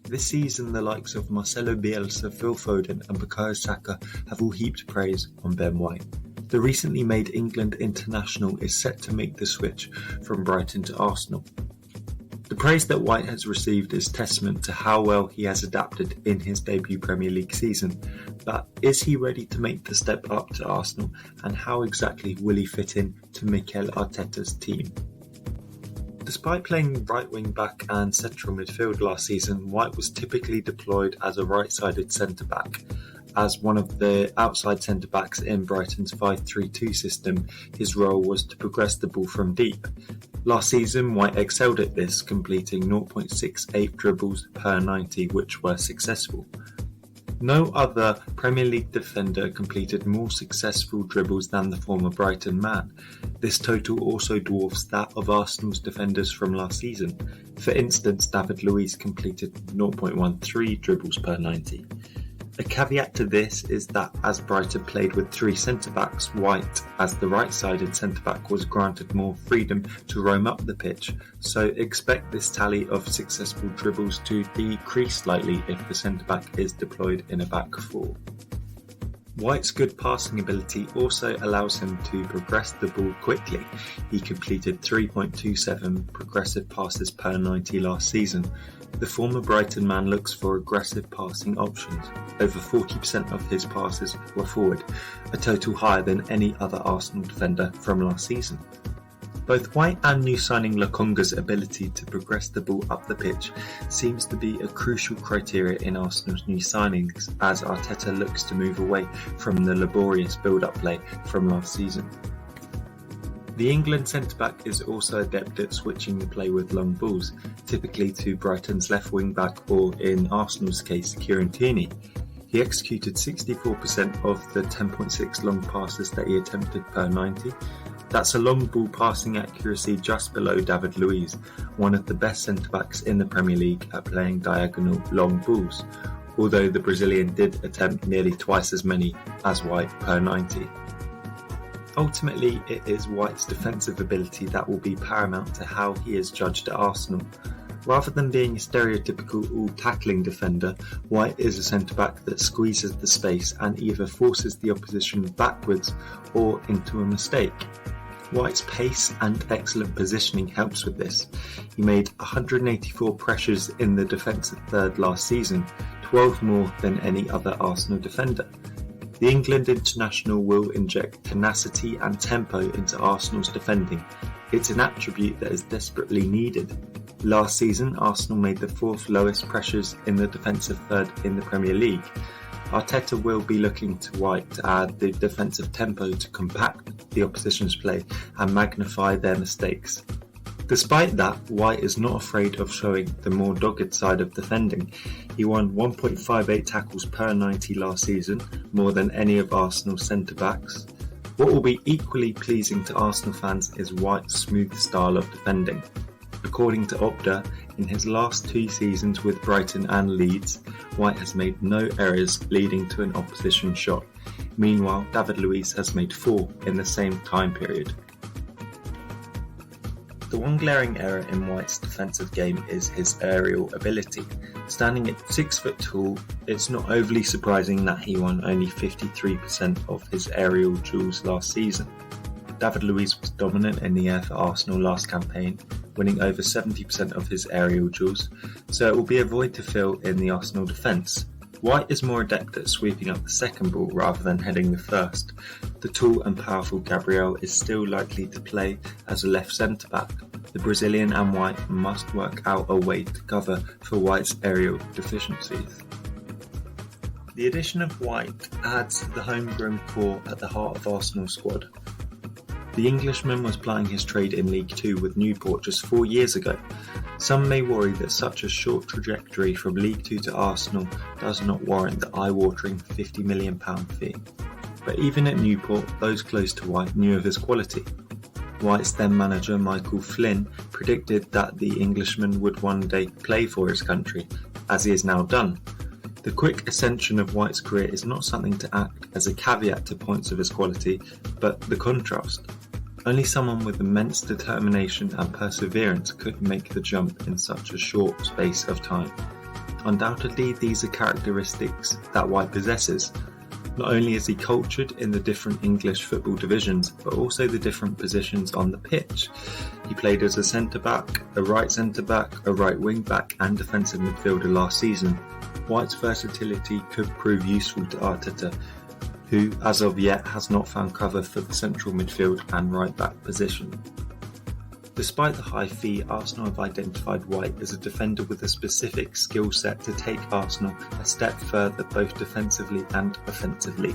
This season, the likes of Marcelo Bielsa, Phil Foden and Bukayo Saka have all heaped praise on Ben White. The recently made England international is set to make the switch from Brighton to Arsenal. The praise that White has received is testament to how well he has adapted in his debut Premier League season. But is he ready to make the step up to Arsenal, and how exactly will he fit in to Mikel Arteta's team? Despite playing right wing back and central midfield last season, White was typically deployed as a right-sided centre-back. As one of the outside centre-backs in Brighton's 5-3-2 system, his role was to progress the ball from deep. Last season, White excelled at this, completing 0.68 dribbles per 90, which were successful. No other Premier League defender completed more successful dribbles than the former Brighton man. This total also dwarfs that of Arsenal's defenders from last season. For instance, David Luiz completed 0.13 dribbles per 90. A caveat to this is that as Brighton played with three centre-backs, White, as the right-sided centre-back, was granted more freedom to roam up the pitch, so expect this tally of successful dribbles to decrease slightly if the centre-back is deployed in a back four. White's good passing ability also allows him to progress the ball quickly. He completed 3.27 progressive passes per 90 last season. The former Brighton man looks for aggressive passing options. Over 40% of his passes were forward, a total higher than any other Arsenal defender from last season. Both White and new signing Lokonga's ability to progress the ball up the pitch seems to be a crucial criteria in Arsenal's new signings, as Arteta looks to move away from the laborious build-up play from last season. The England centre-back is also adept at switching the play with long balls, typically to Brighton's left wing-back or, in Arsenal's case, Kieran Tierney. He executed 64% of the 10.6 long passes that he attempted per 90. That's a long ball passing accuracy just below David Luiz, one of the best centre-backs in the Premier League at playing diagonal long balls, although the Brazilian did attempt nearly twice as many as White per 90. Ultimately, it is White's defensive ability that will be paramount to how he is judged at Arsenal. Rather than being a stereotypical all-tackling defender, White is a centre-back that squeezes the space and either forces the opposition backwards or into a mistake. White's pace and excellent positioning helps with this. He made 184 pressures in the defensive third last season, 12 more than any other Arsenal defender. The England international will inject tenacity and tempo into Arsenal's defending. It's an attribute that is desperately needed. Last season, Arsenal made the fourth lowest pressures in the defensive third in the Premier League. Arteta will be looking to White to add the defensive tempo to compact the opposition's play and magnify their mistakes. Despite that, White is not afraid of showing the more dogged side of defending. He won 1.58 tackles per 90 last season, more than any of Arsenal's centre-backs. What will be equally pleasing to Arsenal fans is White's smooth style of defending. According to Opta, in his last two seasons with Brighton and Leeds, White has made no errors leading to an opposition shot. Meanwhile, David Luiz has made 4 in the same time period. The one glaring error in White's defensive game is his aerial ability. Standing at 6 foot tall, it's not overly surprising that he won only 53% of his aerial duels last season. David Luiz was dominant in the air for Arsenal last campaign, winning over 70% of his aerial duels, so it will be a void to fill in the Arsenal defence. White is more adept at sweeping up the second ball rather than heading the first. The tall and powerful Gabriel is still likely to play as a left centre-back. The Brazilian and White must work out a way to cover for White's aerial deficiencies. The addition of White adds the homegrown core at the heart of Arsenal's squad. The Englishman was plying his trade in League Two with Newport just 4 years ago. Some may worry that such a short trajectory from League Two to Arsenal does not warrant the eye-watering £50 million fee. But even at Newport, those close to White knew of his quality. White's then manager Michael Flynn predicted that the Englishman would one day play for his country, as he has now done. The quick ascension of White's career is not something to act as a caveat to points of his quality, but the contrast. Only someone with immense determination and perseverance could make the jump in such a short space of time. Undoubtedly, these are characteristics that White possesses. Not only is he cultured in the different English football divisions, but also the different positions on the pitch. He played as a centre-back, a right centre-back, a right wing-back and defensive midfielder last season. White's versatility could prove useful to Arteta, who as of yet has not found cover for the central midfield and right-back position. Despite the high fee, Arsenal have identified White as a defender with a specific skill set to take Arsenal a step further both defensively and offensively.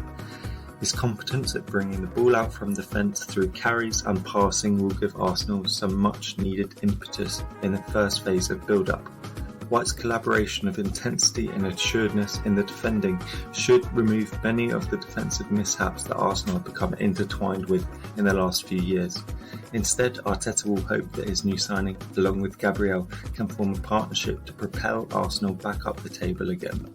His competence at bringing the ball out from defence through carries and passing will give Arsenal some much needed impetus in the first phase of build-up. White's collaboration of intensity and assuredness in the defending should remove many of the defensive mishaps that Arsenal have become intertwined with in the last few years. Instead, Arteta will hope that his new signing, along with Gabriel, can form a partnership to propel Arsenal back up the table again.